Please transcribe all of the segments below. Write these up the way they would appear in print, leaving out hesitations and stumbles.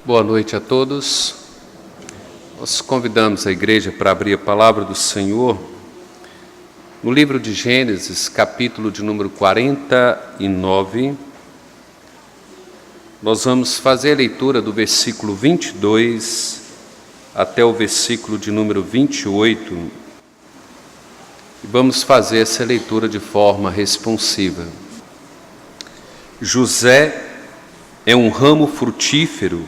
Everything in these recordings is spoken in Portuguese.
Boa noite a todos. Nós convidamos a igreja para abrir a palavra do Senhor no livro de Gênesis, capítulo de número 49. Nós vamos fazer a leitura do versículo 22 até o versículo de número 28. E vamos fazer essa leitura de forma responsiva. José é um ramo frutífero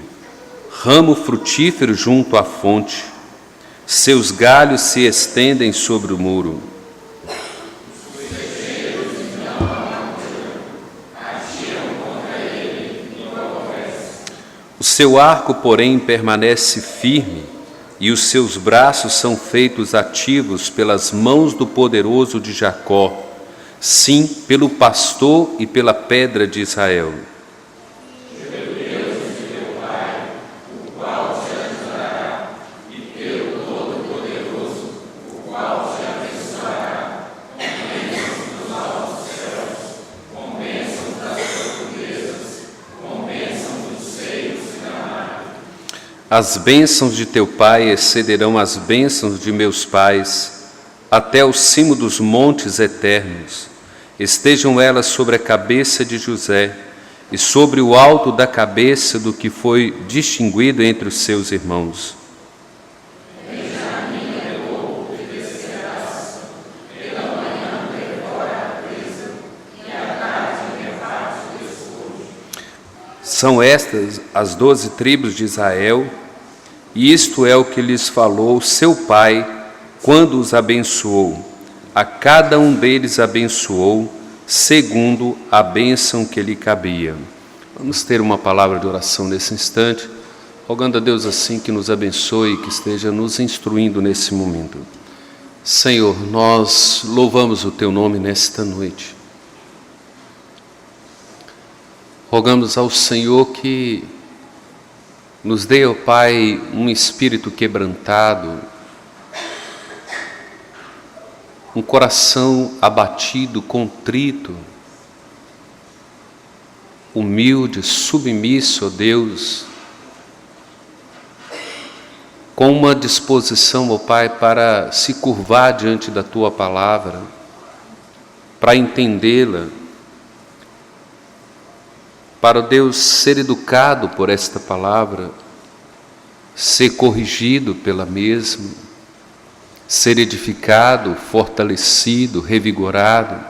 junto à fonte. Seus galhos se estendem sobre o muro. O seu arco, porém, permanece firme, e os seus braços são feitos ativos pelas mãos do poderoso de Jacó, sim, pelo pastor e pela pedra de Israel. As bênçãos de teu pai excederão as bênçãos de meus pais, até o cimo dos montes eternos. Estejam elas sobre a cabeça de José, e sobre o alto da cabeça do que foi distinguido entre os seus irmãos. São estas as 12 tribos de Israel, e isto é o que lhes falou seu pai quando os abençoou. A cada um deles abençoou, segundo a bênção que lhe cabia. Vamos ter uma palavra de oração nesse instante, rogando a Deus assim que nos abençoe, que esteja nos instruindo nesse momento. Senhor, nós louvamos o teu nome nesta noite. Rogamos ao Senhor que nos dê, ó Pai, um espírito quebrantado, um coração abatido, contrito, humilde, submisso, ó Deus, com uma disposição, ó Pai, para se curvar diante da Tua palavra, para entendê-la, para Deus ser educado por esta palavra, ser corrigido pela mesma, ser edificado, fortalecido, revigorado,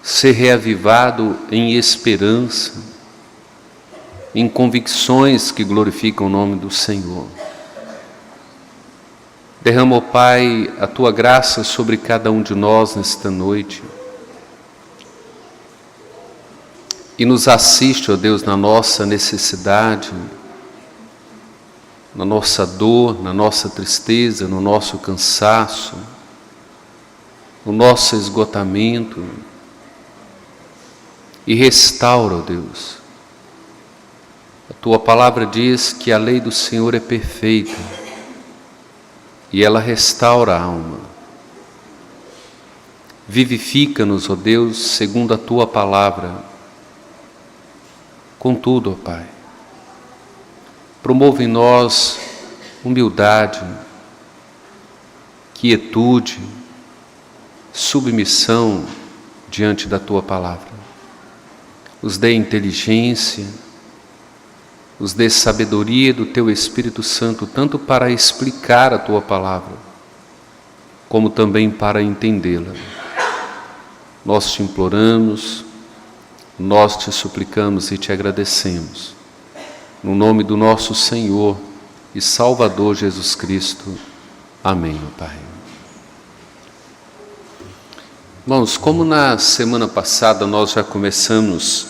ser reavivado em esperança, em convicções que glorificam o nome do Senhor. Derrama, ó Pai, a Tua graça sobre cada um de nós nesta noite, e nos assiste, ó Deus, na nossa necessidade, na nossa dor, na nossa tristeza, no nosso cansaço, no nosso esgotamento, e restaura, ó Deus. A Tua palavra diz que a lei do Senhor é perfeita, e ela restaura a alma. Vivifica-nos, ó Deus, segundo a Tua palavra. Contudo, ó Pai, promove em nós humildade, quietude, submissão diante da Tua palavra. Nos dê inteligência, nos dê sabedoria do Teu Espírito Santo, tanto para explicar a Tua palavra, como também para entendê-la. Nós te imploramos, nós te suplicamos e te agradecemos, no nome do nosso Senhor e Salvador Jesus Cristo. Amém, ó Pai. Irmãos, como na semana passada nós já começamos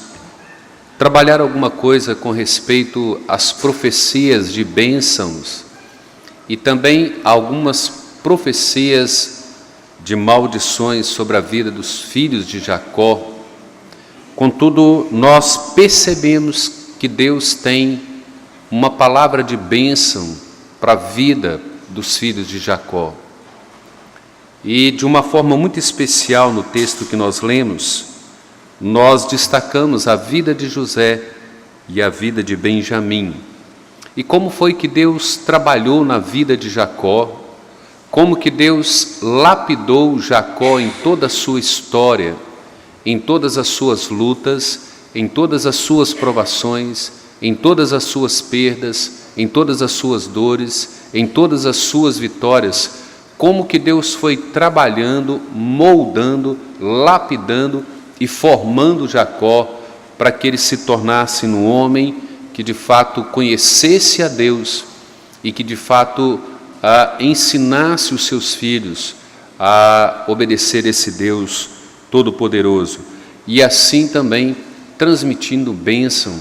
a trabalhar alguma coisa com respeito às profecias de bênçãos e também algumas profecias de maldições sobre a vida dos filhos de Jacó, contudo, nós percebemos que Deus tem uma palavra de bênção para a vida dos filhos de Jacó. E de uma forma muito especial no texto que nós lemos, nós destacamos a vida de José e a vida de Benjamim. E como foi que Deus trabalhou na vida de Jacó, como que Deus lapidou Jacó em toda a sua história, em todas as suas lutas, em todas as suas provações, em todas as suas perdas, em todas as suas dores, em todas as suas vitórias, como que Deus foi trabalhando, moldando, lapidando e formando Jacó para que ele se tornasse um homem que de fato conhecesse a Deus e que de fato ensinasse os seus filhos a obedecer esse Deus Todo-Poderoso, e assim também transmitindo bênção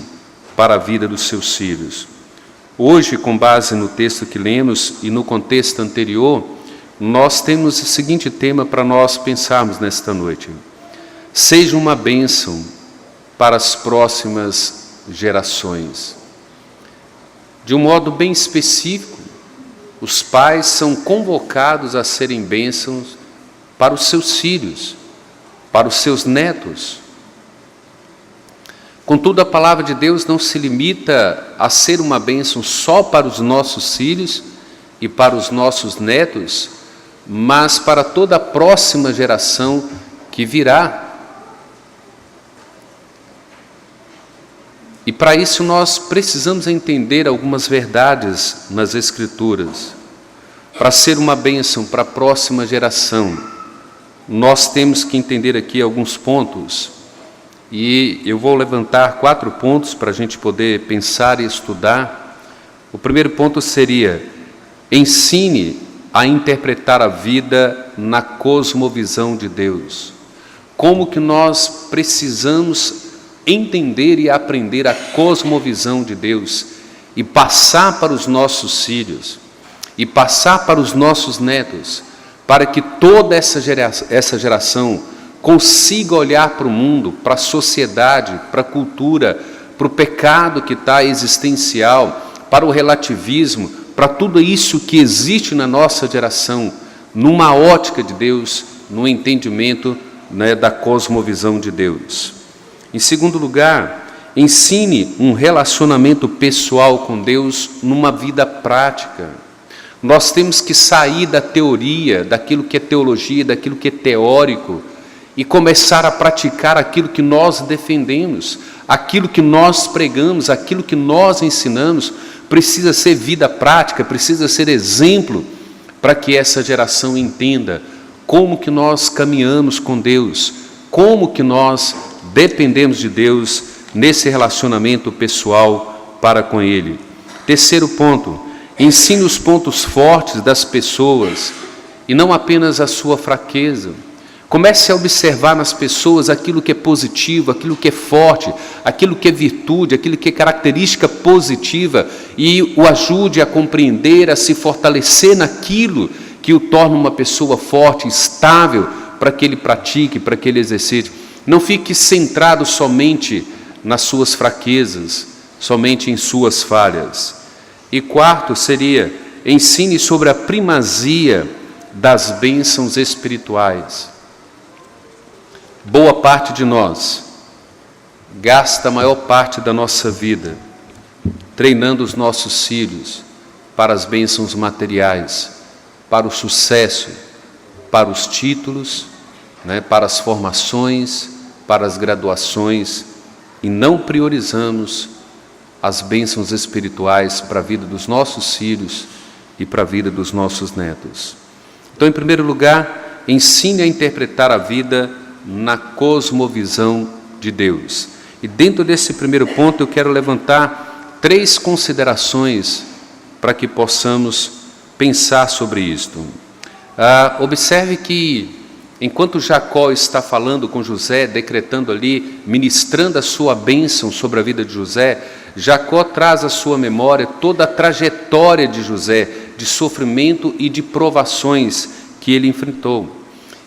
para a vida dos seus filhos. Hoje, com base no texto que lemos e no contexto anterior, nós temos o seguinte tema para nós pensarmos nesta noite: seja uma bênção para as próximas gerações. De um modo bem específico, os pais são convocados a serem bênçãos para os seus filhos, para os seus netos. Contudo, a palavra de Deus não se limita a ser uma bênção só para os nossos filhos e para os nossos netos, mas para toda a próxima geração que virá. E para isso nós precisamos entender algumas verdades nas Escrituras. Para ser uma bênção para a próxima geração, nós temos que entender aqui alguns pontos. E eu vou levantar 4 pontos para a gente poder pensar e estudar. O primeiro ponto seria: ensine a interpretar a vida na cosmovisão de Deus. Como que nós precisamos entender e aprender a cosmovisão de Deus e passar para os nossos filhos e passar para os nossos netos, para que toda essa geração consiga olhar para o mundo, para a sociedade, para a cultura, para o pecado que está existencial, para o relativismo, para tudo isso que existe na nossa geração, numa ótica de Deus, no entendimento, da cosmovisão de Deus. Em segundo lugar, ensine um relacionamento pessoal com Deus numa vida prática. Nós temos que sair da teoria, daquilo que é teologia, daquilo que é teórico, e começar a praticar aquilo que nós defendemos, aquilo que nós pregamos, aquilo que nós ensinamos. Precisa ser vida prática, precisa ser exemplo para que essa geração entenda como que nós caminhamos com Deus, como que nós dependemos de Deus nesse relacionamento pessoal para com Ele. Terceiro ponto: ensine os pontos fortes das pessoas e não apenas a sua fraqueza. Comece a observar nas pessoas aquilo que é positivo, aquilo que é forte, aquilo que é virtude, aquilo que é característica positiva, e o ajude a compreender, a se fortalecer naquilo que o torna uma pessoa forte, estável, para que ele pratique, para que ele exercite. Não fique centrado somente nas suas fraquezas, somente em suas falhas. E quarto seria: ensine sobre a primazia das bênçãos espirituais. Boa parte de nós gasta a maior parte da nossa vida treinando os nossos filhos para as bênçãos materiais, para o sucesso, para os títulos, para as formações, para as graduações, e não priorizamos as bênçãos espirituais para a vida dos nossos filhos e para a vida dos nossos netos. Então, em primeiro lugar, ensine a interpretar a vida na cosmovisão de Deus. E dentro desse primeiro ponto eu quero levantar 3 considerações para que possamos pensar sobre isto. Observe que enquanto Jacó está falando com José, decretando ali, ministrando a sua bênção sobre a vida de José, Jacó traz à sua memória toda a trajetória de José, de sofrimento e de provações que ele enfrentou.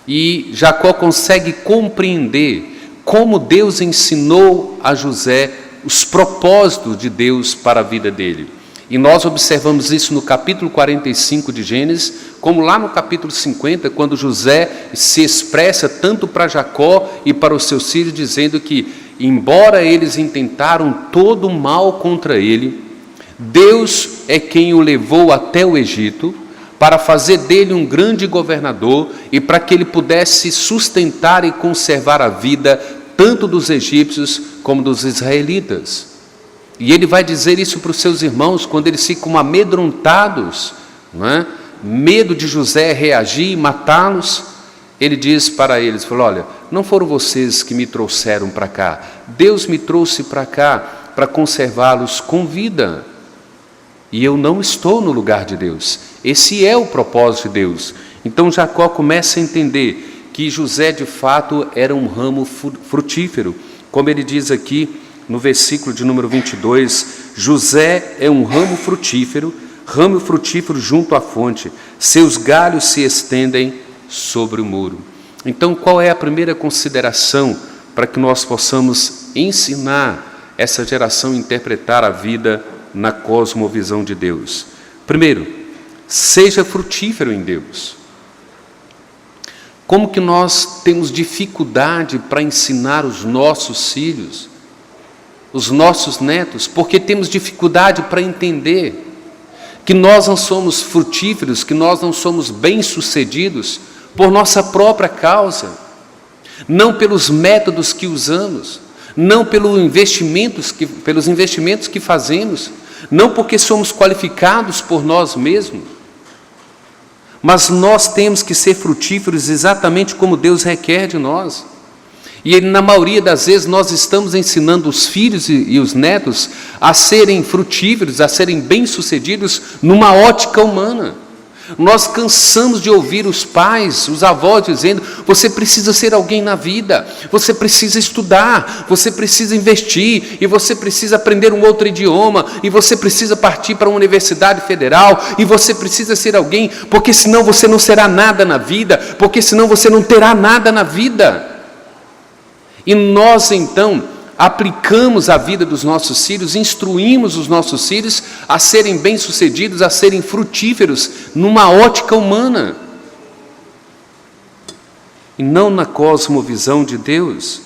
E Jacó consegue compreender como Deus ensinou a José os propósitos de Deus para a vida dele. E nós observamos isso no capítulo 45 de Gênesis, como lá no capítulo 50, quando José se expressa tanto para Jacó e para os seus filhos, dizendo que, embora eles intentaram todo o mal contra ele, Deus é quem o levou até o Egito para fazer dele um grande governador e para que ele pudesse sustentar e conservar a vida tanto dos egípcios como dos israelitas. E ele vai dizer isso para os seus irmãos quando eles ficam amedrontados, não é? Medo de José reagir e matá-los. Ele diz para eles, falou, olha, não foram vocês que me trouxeram para cá, Deus me trouxe para cá para conservá-los com vida. E eu não estou no lugar de Deus. Esse é o propósito de Deus. Então Jacó começa a entender que José de fato era um ramo frutífero. Como ele diz aqui no versículo de número 22, José é um ramo frutífero junto à fonte, seus galhos se estendem sobre o muro. Então qual é a primeira consideração para que nós possamos ensinar essa geração a interpretar a vida na cosmovisão de Deus? Primeiro, seja frutífero em Deus. Como que nós temos dificuldade para ensinar os nossos filhos, os nossos netos, porque temos dificuldade para entender que nós não somos frutíferos, que nós não somos bem-sucedidos por nossa própria causa, não pelos métodos que usamos, não pelos investimentos que fazemos, não porque somos qualificados por nós mesmos, mas nós temos que ser frutíferos exatamente como Deus requer de nós. E na maioria das vezes nós estamos ensinando os filhos e os netos a serem frutíferos, a serem bem-sucedidos numa ótica humana. Nós cansamos de ouvir os pais, os avós dizendo, você precisa ser alguém na vida, você precisa estudar, você precisa investir, e você precisa aprender um outro idioma, e você precisa partir para uma universidade federal, e você precisa ser alguém, porque senão você não será nada na vida, porque senão você não terá nada na vida. E nós então aplicamos a vida dos nossos filhos, instruímos os nossos filhos a serem bem-sucedidos, a serem frutíferos numa ótica humana e não na cosmovisão de Deus.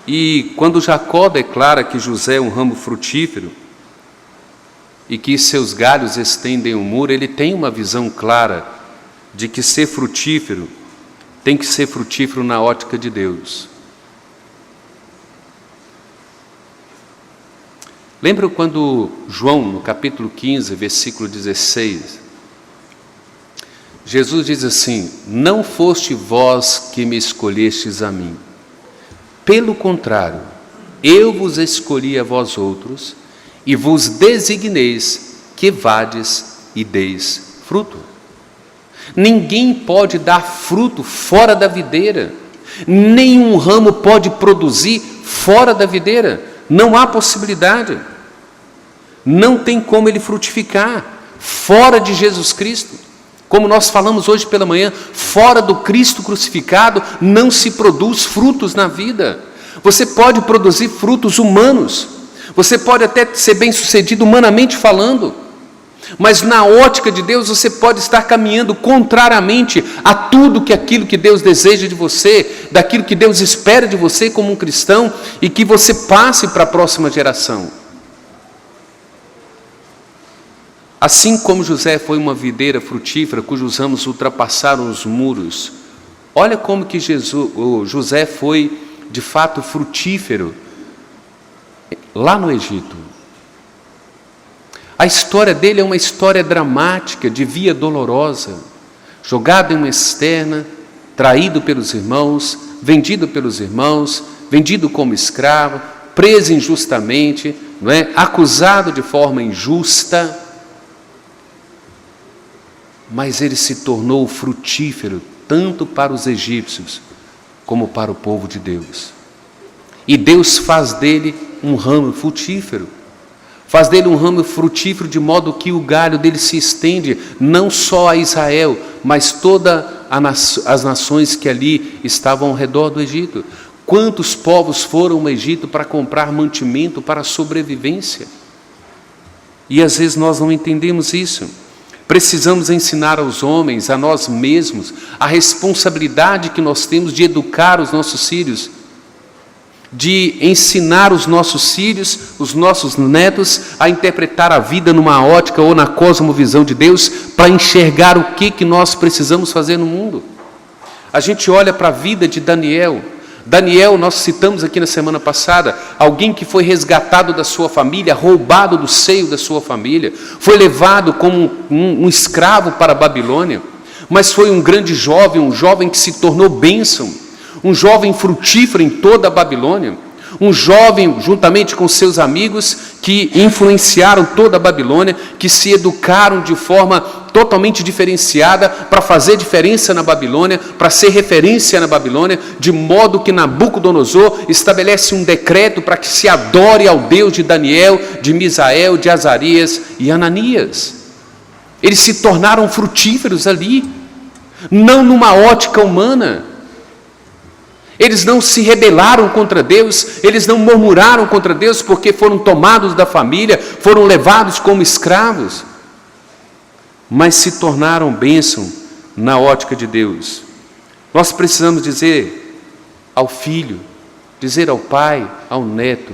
E quando Jacó declara que José é um ramo frutífero e que seus galhos estendem o muro, ele tem uma visão clara de que ser frutífero tem que ser frutífero na ótica de Deus. Lembra quando João, no capítulo 15, versículo 16, Jesus diz assim, não foste vós que me escolhestes a mim, pelo contrário, eu vos escolhi a vós outros, e vos designeis que vades e deis fruto. Ninguém pode dar fruto fora da videira, nenhum ramo pode produzir fora da videira. Não há possibilidade, não tem como ele frutificar fora de Jesus Cristo. Como nós falamos hoje pela manhã, fora do Cristo crucificado não se produz frutos na vida. Você pode produzir frutos humanos, você pode até ser bem-sucedido humanamente falando, mas na ótica de Deus você pode estar caminhando contrariamente a tudo aquilo que Deus deseja de você, daquilo que Deus espera de você como um cristão e que você passe para a próxima geração. Assim como José foi uma videira frutífera cujos ramos ultrapassaram os muros, olha como que José foi de fato frutífero lá no Egito. A história dele é uma história dramática, de via dolorosa, jogado em uma cisterna, traído pelos irmãos, vendido pelos irmãos, vendido como escravo, preso injustamente, não é? Acusado de forma injusta, mas ele se tornou frutífero tanto para os egípcios como para o povo de Deus. E Deus faz dele um ramo frutífero. Faz dele um ramo frutífero de modo que o galho dele se estende não só a Israel, mas todas as nações que ali estavam ao redor do Egito. Quantos povos foram ao Egito para comprar mantimento para a sobrevivência? E às vezes nós não entendemos isso. Precisamos ensinar aos homens, a nós mesmos, a responsabilidade que nós temos de educar os nossos filhos, de ensinar os nossos filhos, os nossos netos, a interpretar a vida numa ótica ou na cosmovisão de Deus, para enxergar o que nós precisamos fazer no mundo. A gente olha para a vida de Daniel. Daniel, nós citamos aqui na semana passada, alguém que foi resgatado da sua família, roubado do seio da sua família, foi levado como um escravo para a Babilônia, mas foi um grande jovem, um jovem que se tornou bênção, um jovem frutífero em toda a Babilônia, um jovem juntamente com seus amigos que influenciaram toda a Babilônia, que se educaram de forma totalmente diferenciada para fazer diferença na Babilônia, para ser referência na Babilônia, de modo que Nabucodonosor estabelece um decreto para que se adore ao Deus de Daniel, de Misael, de Azarias e Ananias. Eles se tornaram frutíferos ali, não numa ótica humana. Eles não se rebelaram contra Deus, eles não murmuraram contra Deus porque foram tomados da família, foram levados como escravos, mas se tornaram bênção na ótica de Deus. Nós precisamos dizer ao filho, dizer ao pai, ao neto,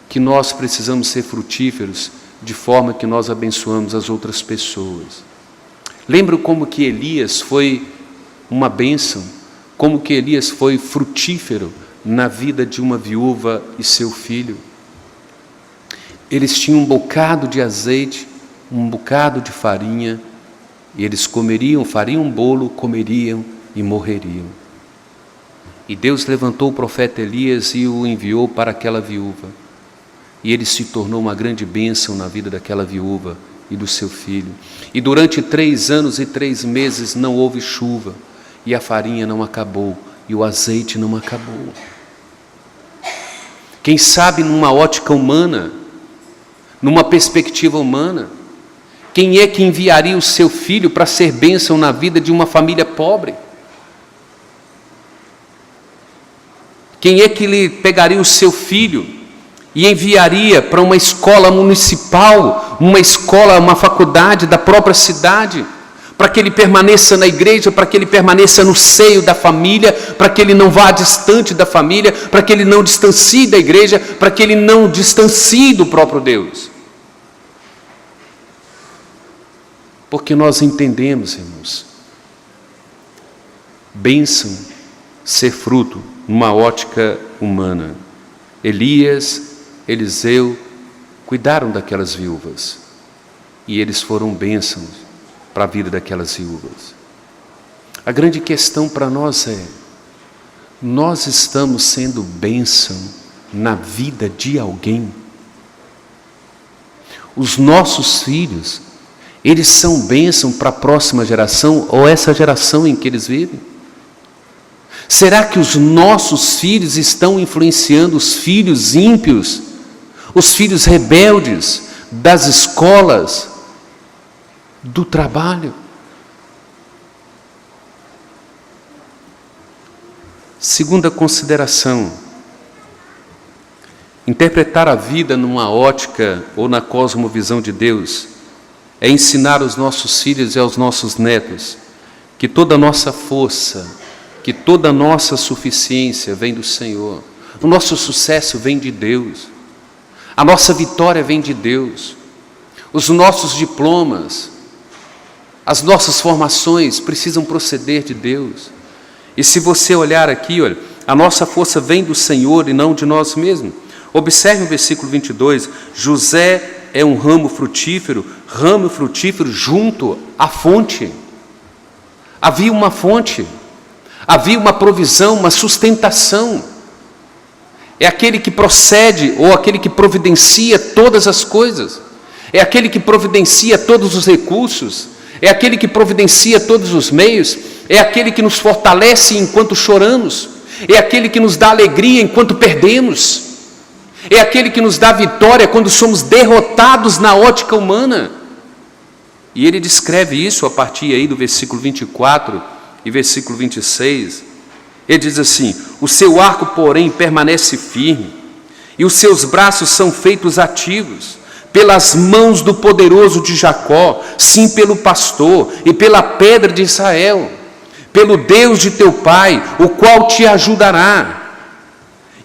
que nós precisamos ser frutíferos de forma que nós abençoamos as outras pessoas. Lembra como que Elias foi uma bênção? Como que Elias foi frutífero na vida de uma viúva e seu filho? Eles tinham um bocado de azeite, um bocado de farinha, e eles comeriam, fariam um bolo, comeriam e morreriam. E Deus levantou o profeta Elias e o enviou para aquela viúva. E ele se tornou uma grande bênção na vida daquela viúva e do seu filho. E durante 3 anos e 3 meses não houve chuva. E a farinha não acabou, e o azeite não acabou. Quem sabe numa ótica humana, numa perspectiva humana, quem é que enviaria o seu filho para ser bênção na vida de uma família pobre? Quem é que lhe pegaria o seu filho e enviaria para uma escola municipal, uma escola, uma faculdade da própria cidade, para que ele permaneça na igreja, para que ele permaneça no seio da família, para que ele não vá distante da família, para que ele não distancie da igreja, para que ele não distancie do próprio Deus? Porque nós entendemos, irmãos, bênção ser fruto numa ótica humana. Elias, Eliseu cuidaram daquelas viúvas e eles foram bênçãos para a vida daquelas viúvas. A grande questão para nós é: nós estamos sendo bênção na vida de alguém? Os nossos filhos, eles são bênção para a próxima geração ou essa geração em que eles vivem? Será que os nossos filhos estão influenciando os filhos ímpios, os filhos rebeldes das escolas, do trabalho? Segunda consideração: interpretar a vida numa ótica ou na cosmovisão de Deus é ensinar aos nossos filhos e aos nossos netos que toda a nossa força, que toda a nossa suficiência vem do Senhor, o nosso sucesso vem de Deus, a nossa vitória vem de Deus, os nossos diplomas, as nossas formações precisam proceder de Deus. E se você olhar aqui, olha, a nossa força vem do Senhor e não de nós mesmos. Observe o versículo 22, José é um ramo frutífero junto à fonte. Havia uma fonte, havia uma provisão, uma sustentação. É aquele que procede ou aquele que providencia todas as coisas, é aquele que providencia todos os recursos, é aquele que providencia todos os meios, é aquele que nos fortalece enquanto choramos, é aquele que nos dá alegria enquanto perdemos, é aquele que nos dá vitória quando somos derrotados na ótica humana. E ele descreve isso a partir aí do versículo 24 e versículo 26. Ele diz assim: o seu arco, porém, permanece firme, e os seus braços são feitos ativos. pelas mãos do poderoso de Jacó, sim, pelo pastor e pela pedra de Israel, pelo Deus de teu pai, o qual te ajudará,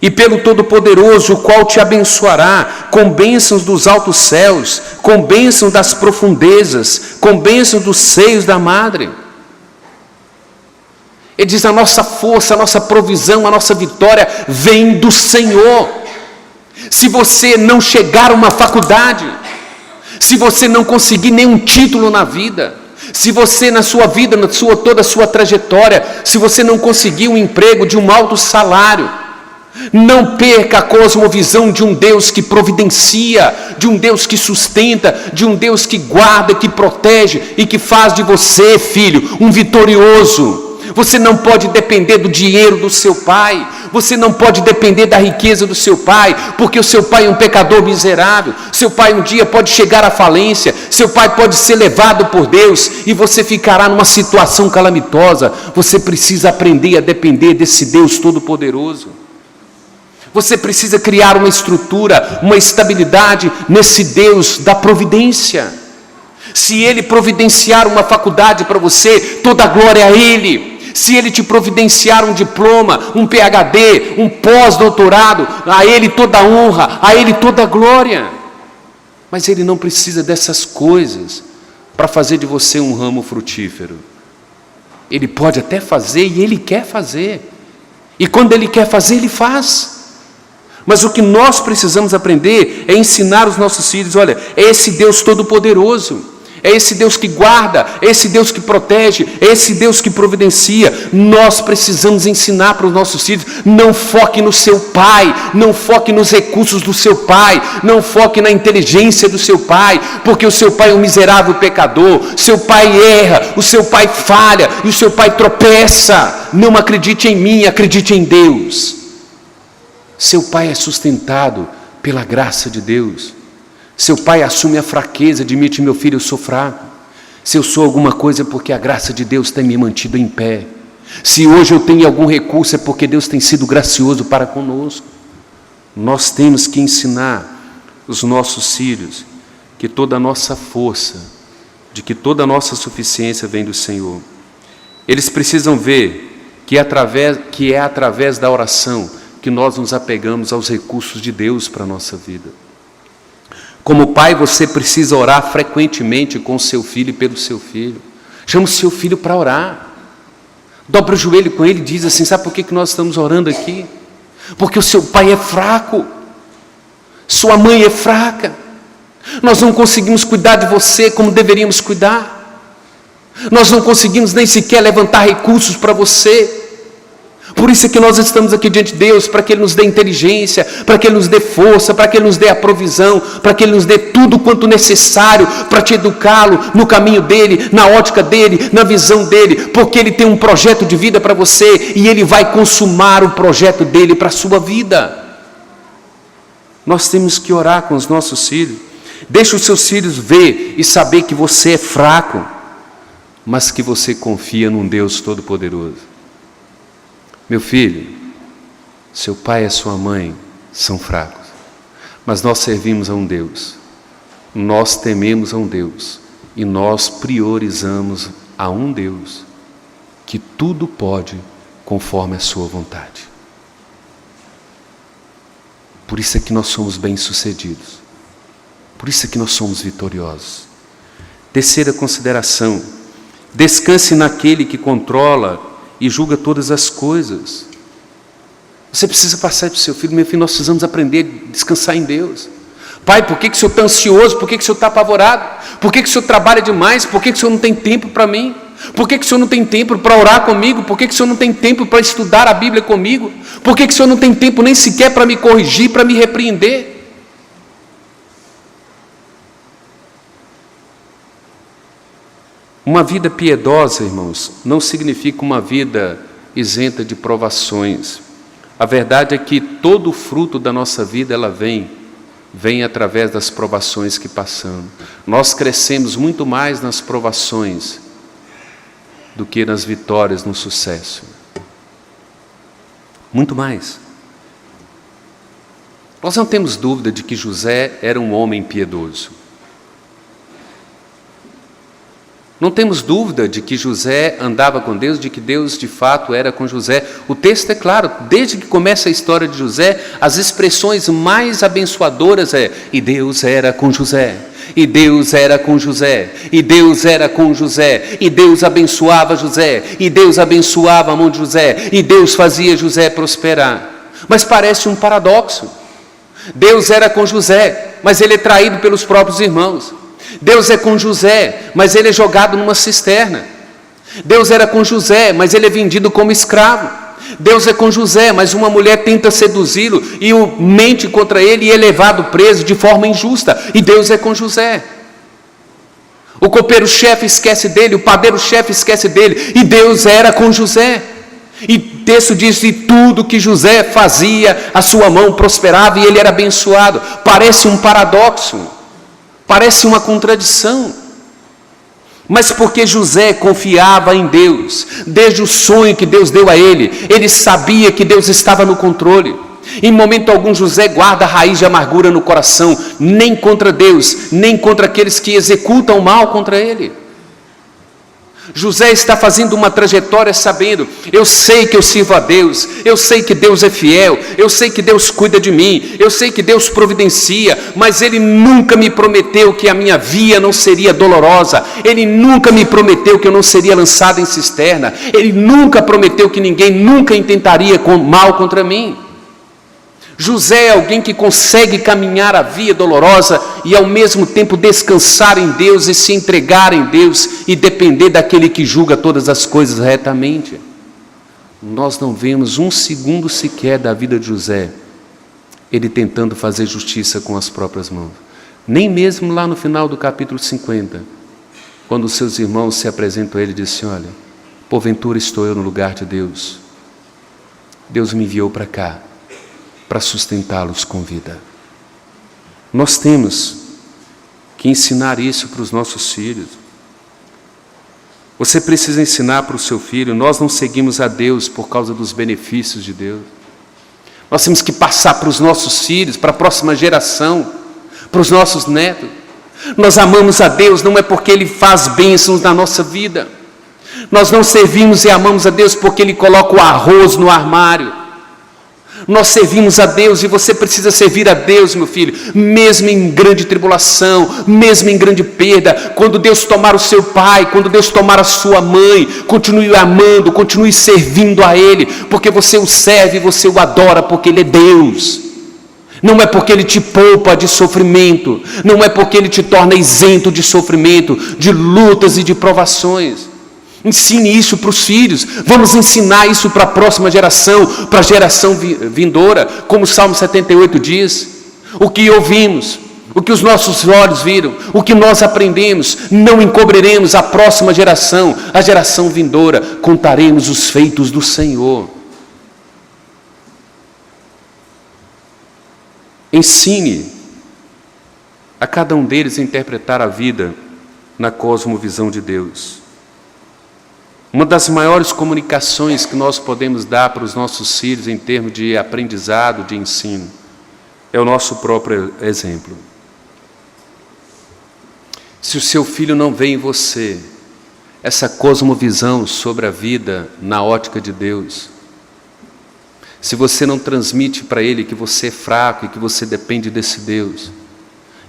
e pelo Todo-Poderoso, o qual te abençoará, com bênçãos dos altos céus, com bênçãos das profundezas, com bênçãos dos seios da madre. Ele diz: a nossa força, a nossa provisão, a nossa vitória vem do Senhor. Se você não chegar a uma faculdade, se você não conseguir nenhum título na vida, se você na sua vida, toda a sua trajetória, se você não conseguir um emprego de um alto salário, não perca a cosmovisão de um Deus que providencia, de um Deus que sustenta, de um Deus que guarda, que protege e que faz de você, filho, um vitorioso. Você não pode depender do dinheiro do seu pai, você não pode depender da riqueza do seu pai, porque o seu pai é um pecador miserável, seu pai um dia pode chegar à falência, seu pai pode ser levado por Deus e você ficará numa situação calamitosa. Você precisa aprender a depender desse Deus Todo-Poderoso. Você precisa criar uma estrutura, uma estabilidade nesse Deus da providência. Se Ele providenciar uma faculdade para você, toda a glória é a Ele. Se Ele te providenciar um diploma, um PhD, um pós-doutorado, a Ele toda a honra, a Ele toda a glória. Mas Ele não precisa dessas coisas para fazer de você um ramo frutífero. Ele pode até fazer e Ele quer fazer. E quando Ele quer fazer, Ele faz. Mas o que nós precisamos aprender é ensinar os nossos filhos: olha, é esse Deus Todo-Poderoso, é esse Deus que guarda, é esse Deus que protege, é esse Deus que providencia. Nós precisamos ensinar para os nossos filhos: não foque no seu pai, não foque nos recursos do seu pai, não foque na inteligência do seu pai, porque o seu pai é um miserável pecador, seu pai erra, o seu pai falha e o seu pai tropeça. Não acredite em mim, acredite em Deus. Seu pai é sustentado pela graça de Deus. Seu pai assume a fraqueza, admite: meu filho, eu sou fraco. Se eu sou alguma coisa é porque a graça de Deus tem me mantido em pé. Se hoje eu tenho algum recurso é porque Deus tem sido gracioso para conosco. Nós temos que ensinar os nossos filhos que toda a nossa força, de que toda a nossa suficiência vem do Senhor. Eles precisam ver que é através da oração que nós nos apegamos aos recursos de Deus para a nossa vida. Como pai, você precisa orar frequentemente com o seu filho e pelo seu filho. Chama o seu filho para orar. Dobra o joelho com ele e diz assim: sabe por que nós estamos orando aqui? Porque o seu pai é fraco, sua mãe é fraca, nós não conseguimos cuidar de você como deveríamos cuidar, nós não conseguimos nem sequer levantar recursos para você. Por isso é que nós estamos aqui diante de Deus, para que Ele nos dê inteligência, para que Ele nos dê força, para que Ele nos dê a provisão, para que Ele nos dê tudo quanto necessário para te educá-lo no caminho dEle, na ótica dEle, na visão dEle, porque Ele tem um projeto de vida para você e Ele vai consumar o projeto dEle para a sua vida. Nós temos que orar com os nossos filhos. Deixa os seus filhos ver e saber que você é fraco, mas que você confia num Deus Todo-Poderoso. Meu filho, seu pai e sua mãe são fracos, mas nós servimos a um Deus, nós tememos a um Deus e nós priorizamos a um Deus que tudo pode conforme a sua vontade. Por isso é que nós somos bem-sucedidos, por isso é que nós somos vitoriosos. Terceira consideração: descanse naquele que controla e julga todas as coisas. Você precisa passar para o seu filho: meu filho, nós precisamos aprender a descansar em Deus. Pai, por que o senhor está ansioso? Por que o senhor está apavorado? Por que o senhor trabalha demais? Por que o senhor não tem tempo para mim? Por que o senhor não tem tempo para orar comigo? Por que o senhor não tem tempo para estudar a Bíblia comigo? Por que o senhor não tem tempo nem sequer para me corrigir, para me repreender? Uma vida piedosa, irmãos, não significa uma vida isenta de provações. A verdade é que todo o fruto da nossa vida, ela vem através das provações que passamos. Nós crescemos muito mais nas provações do que nas vitórias, no sucesso. Muito mais. Nós não temos dúvida de que José era um homem piedoso. Não temos dúvida de que José andava com Deus, de que Deus de fato era com José. O texto é claro, desde que começa a história de José, as expressões mais abençoadoras e Deus era com José, e Deus era com José, e Deus era com José, e Deus abençoava José, e Deus abençoava a mão de José, e Deus fazia José prosperar. Mas parece um paradoxo. Deus era com José, mas ele é traído pelos próprios irmãos. Deus é com José, mas ele é jogado numa cisterna. Deus era com José, mas ele é vendido como escravo. Deus é com José, mas uma mulher tenta seduzi-lo e mente contra ele e é levado preso de forma injusta. E Deus é com José. O copeiro-chefe esquece dele, o padeiro-chefe esquece dele, e Deus era com José. E o texto diz: e tudo que José fazia, a sua mão prosperava e ele era abençoado. Parece um paradoxo. Parece uma contradição, mas porque José confiava em Deus, desde o sonho que Deus deu a ele sabia que Deus estava no controle. Em momento algum José guarda raiz de amargura no coração, nem contra Deus, nem contra aqueles que executam o mal contra ele. José está fazendo uma trajetória sabendo: eu sei que eu sirvo a Deus, eu sei que Deus é fiel, eu sei que Deus cuida de mim, eu sei que Deus providencia, mas Ele nunca me prometeu que a minha via não seria dolorosa, Ele nunca me prometeu que eu não seria lançado em cisterna, Ele nunca prometeu que ninguém nunca intentaria mal contra mim. José é alguém que consegue caminhar a via dolorosa e ao mesmo tempo descansar em Deus e se entregar em Deus e depender daquele que julga todas as coisas retamente. Nós não vemos um segundo sequer da vida de José ele tentando fazer justiça com as próprias mãos. Nem mesmo lá no final do capítulo 50, quando os seus irmãos se apresentam a ele e dizem: olha, porventura estou eu no lugar de Deus. Deus me enviou para cá para sustentá-los com vida. Nós temos que ensinar isso para os nossos filhos. Você precisa ensinar para o seu filho: nós não seguimos a Deus por causa dos benefícios de Deus. Nós temos que passar para os nossos filhos, para a próxima geração, para os nossos netos. Nós amamos a Deus não é porque Ele faz bênçãos na nossa vida. Nós não servimos e amamos a Deus porque Ele coloca o arroz no armário. Nós servimos a Deus, e você precisa servir a Deus, meu filho, mesmo em grande tribulação, mesmo em grande perda. Quando Deus tomar o seu pai, quando Deus tomar a sua mãe, continue amando, continue servindo a Ele, porque você o serve, você o adora, porque Ele é Deus. Não é porque Ele te poupa de sofrimento, não é porque Ele te torna isento de sofrimento, de lutas e de provações. Ensine isso para os filhos, vamos ensinar isso para a próxima geração, para a geração vindoura, como o Salmo 78 diz: o que ouvimos, o que os nossos olhos viram, o que nós aprendemos, não encobriremos a próxima geração, a geração vindoura, contaremos os feitos do Senhor. Ensine a cada um deles a interpretar a vida na cosmovisão de Deus. Uma das maiores comunicações que nós podemos dar para os nossos filhos em termos de aprendizado, de ensino, é o nosso próprio exemplo. Se o seu filho não vê em você essa cosmovisão sobre a vida na ótica de Deus, se você não transmite para ele que você é fraco e que você depende desse Deus,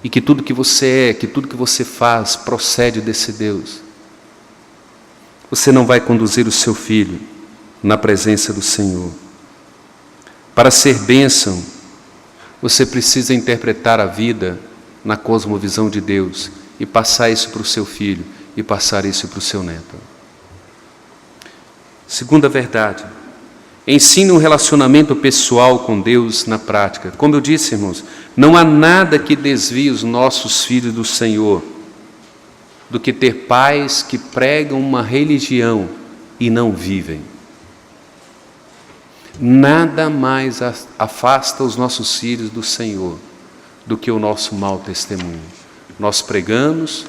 e que tudo que você é, que tudo que você faz procede desse Deus, você não vai conduzir o seu filho na presença do Senhor. Para ser bênção, você precisa interpretar a vida na cosmovisão de Deus e passar isso para o seu filho e passar isso para o seu neto. Segunda verdade: ensine um relacionamento pessoal com Deus na prática. Como eu disse, irmãos, não há nada que desvie os nossos filhos do Senhor do que ter pais que pregam uma religião e não vivem. Nada mais afasta os nossos filhos do Senhor do que o nosso mau testemunho. Nós pregamos,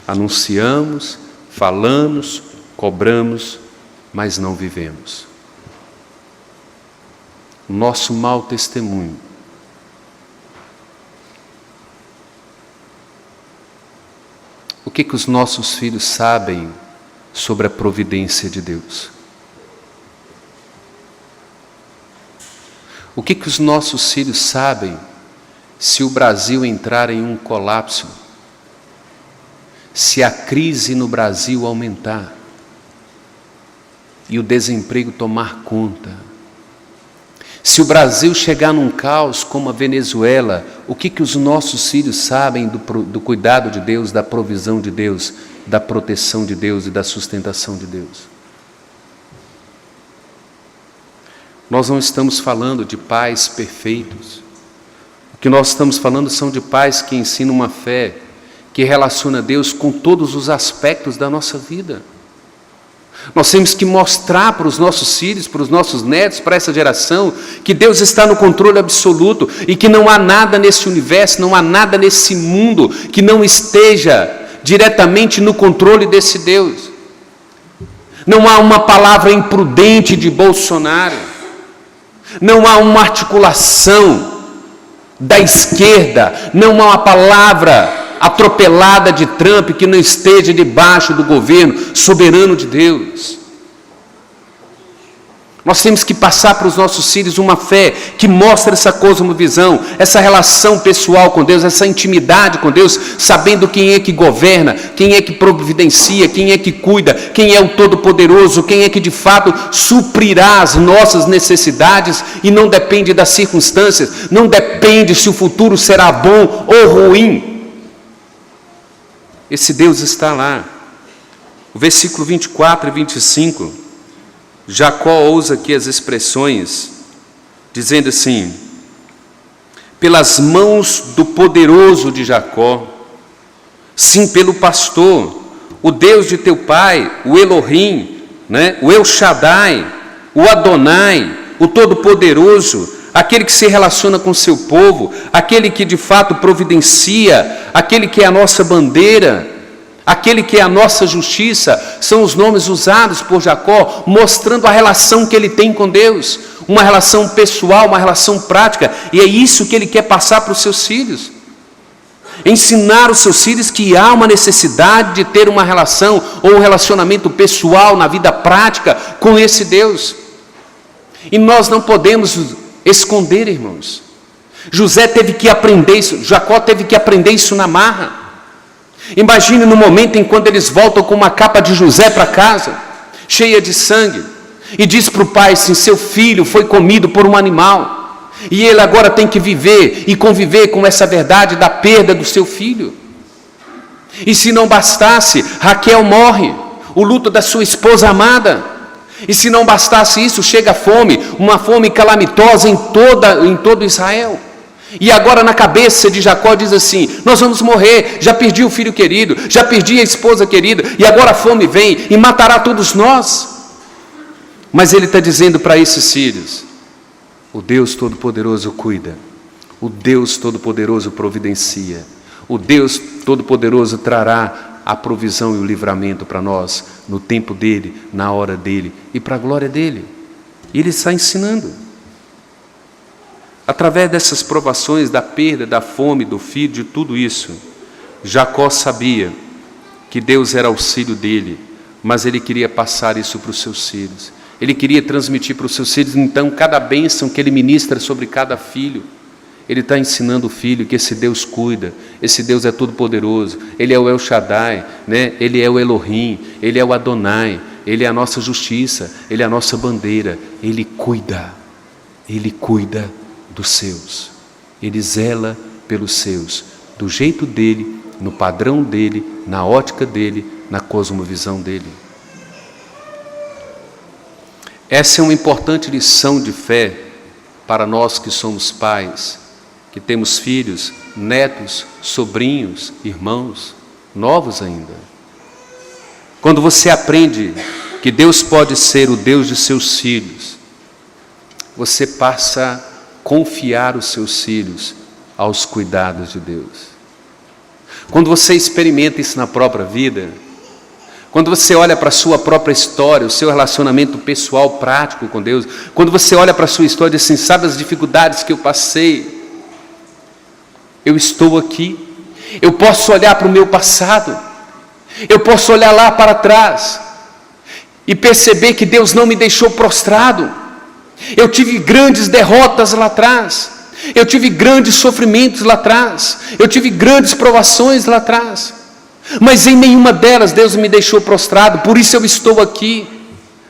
anunciamos, falamos, cobramos, mas não vivemos. Nosso mau testemunho que os nossos filhos sabem sobre a providência de Deus? O que os nossos filhos sabem se o Brasil entrar em um colapso? Se a crise no Brasil aumentar e o desemprego tomar conta? Se o Brasil chegar num caos como a Venezuela, o que os nossos filhos sabem do cuidado de Deus, da provisão de Deus, da proteção de Deus e da sustentação de Deus? Nós não estamos falando de pais perfeitos. O que nós estamos falando são de pais que ensinam uma fé, que relaciona Deus com todos os aspectos da nossa vida. Nós temos que mostrar para os nossos filhos, para os nossos netos, para essa geração, que Deus está no controle absoluto e que não há nada nesse universo, não há nada nesse mundo que não esteja diretamente no controle desse Deus. Não há uma palavra imprudente de Bolsonaro. Não há uma articulação da esquerda, não há uma palavra atropelada de Trump que não esteja debaixo do governo soberano de Deus. Nós temos que passar para os nossos filhos uma fé que mostra essa cosmovisão, essa relação pessoal com Deus, essa intimidade com Deus, sabendo quem é que governa, quem é que providencia, quem é que cuida, quem é o Todo-Poderoso, quem é que de fato suprirá as nossas necessidades e não depende das circunstâncias, não depende se o futuro será bom ou ruim. Esse Deus está lá. O versículo 24 e 25... Jacó usa aqui as expressões, dizendo assim: pelas mãos do poderoso de Jacó, sim, pelo pastor, o Deus de teu pai, o Elohim, o El Shaddai, o Adonai, o Todo-Poderoso, aquele que se relaciona com seu povo, aquele que de fato providencia, aquele que é a nossa bandeira, aquele que é a nossa justiça, são os nomes usados por Jacó, mostrando a relação que ele tem com Deus, uma relação pessoal, uma relação prática, e é isso que ele quer passar para os seus filhos. Ensinar os seus filhos que há uma necessidade de ter uma relação, ou um relacionamento pessoal na vida prática com esse Deus. E nós não podemos esconder, irmãos. José teve que aprender isso, Jacó teve que aprender isso na marra. Imagine no momento em quando eles voltam com uma capa de José para casa, cheia de sangue, e diz para o pai assim: seu filho foi comido por um animal, e ele agora tem que viver e conviver com essa verdade da perda do seu filho. E se não bastasse, Raquel morre, o luto da sua esposa amada. E se não bastasse isso, chega a fome, uma fome calamitosa em todo Israel. E agora na cabeça de Jacó diz assim: nós vamos morrer, já perdi o filho querido, já perdi a esposa querida, e agora a fome vem e matará todos nós. Mas ele está dizendo para esses filhos: o Deus Todo-Poderoso cuida, o Deus Todo-Poderoso providencia, o Deus Todo-Poderoso trará a provisão e o livramento para nós, no tempo dele, na hora dele e para a glória dele. E ele está ensinando. Através dessas provações, da perda, da fome, do filho, de tudo isso, Jacó sabia que Deus era auxílio dele, mas ele queria passar isso para os seus filhos. Ele queria transmitir para os seus filhos, então, cada bênção que ele ministra sobre cada filho, ele está ensinando o filho que esse Deus cuida, esse Deus é todo-poderoso, ele é o El Shaddai, ele é o Elohim, ele é o Adonai, ele é a nossa justiça, ele é a nossa bandeira, ele cuida dos seus, ele zela pelos seus, do jeito dele, no padrão dele, na ótica dele, na cosmovisão dele. Essa é uma importante lição de fé para nós que somos pais, que temos filhos, netos, sobrinhos, irmãos, novos ainda. Quando você aprende que Deus pode ser o Deus de seus filhos, você passa a confiar os seus filhos aos cuidados de Deus. Quando você experimenta isso na própria vida, quando você olha para a sua própria história, o seu relacionamento pessoal, prático com Deus, quando você olha para a sua história e diz assim: sabe as dificuldades que eu passei? Eu estou aqui, eu posso olhar para o meu passado Eu posso olhar lá para trás e perceber que Deus não me deixou prostrado. Eu tive grandes derrotas lá atrás. Eu tive grandes sofrimentos lá atrás. Eu tive grandes provações lá atrás. Mas em nenhuma delas Deus me deixou prostrado. Por isso eu estou aqui,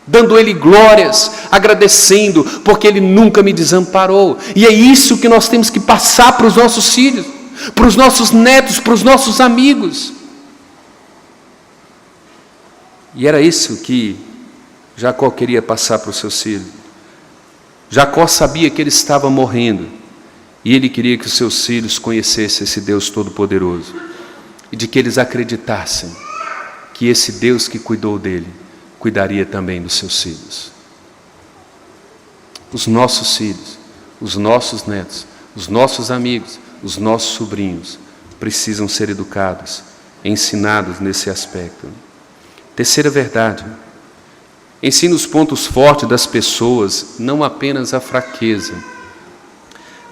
dando Ele glórias, agradecendo, porque Ele nunca me desamparou. E é isso que nós temos que passar para os nossos filhos, para os nossos netos, para os nossos amigos. E era isso que Jacó queria passar para os seus filhos. Jacó sabia que ele estava morrendo, e ele queria que os seus filhos conhecessem esse Deus Todo-Poderoso, e de que eles acreditassem que esse Deus que cuidou dele, cuidaria também dos seus filhos. Os nossos filhos, os nossos netos, os nossos amigos, os nossos sobrinhos, precisam ser educados, ensinados nesse aspecto. Terceira verdade: ensina os pontos fortes das pessoas, não apenas a fraqueza.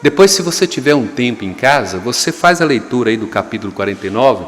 Depois, se você tiver um tempo em casa, você faz a leitura aí do capítulo 49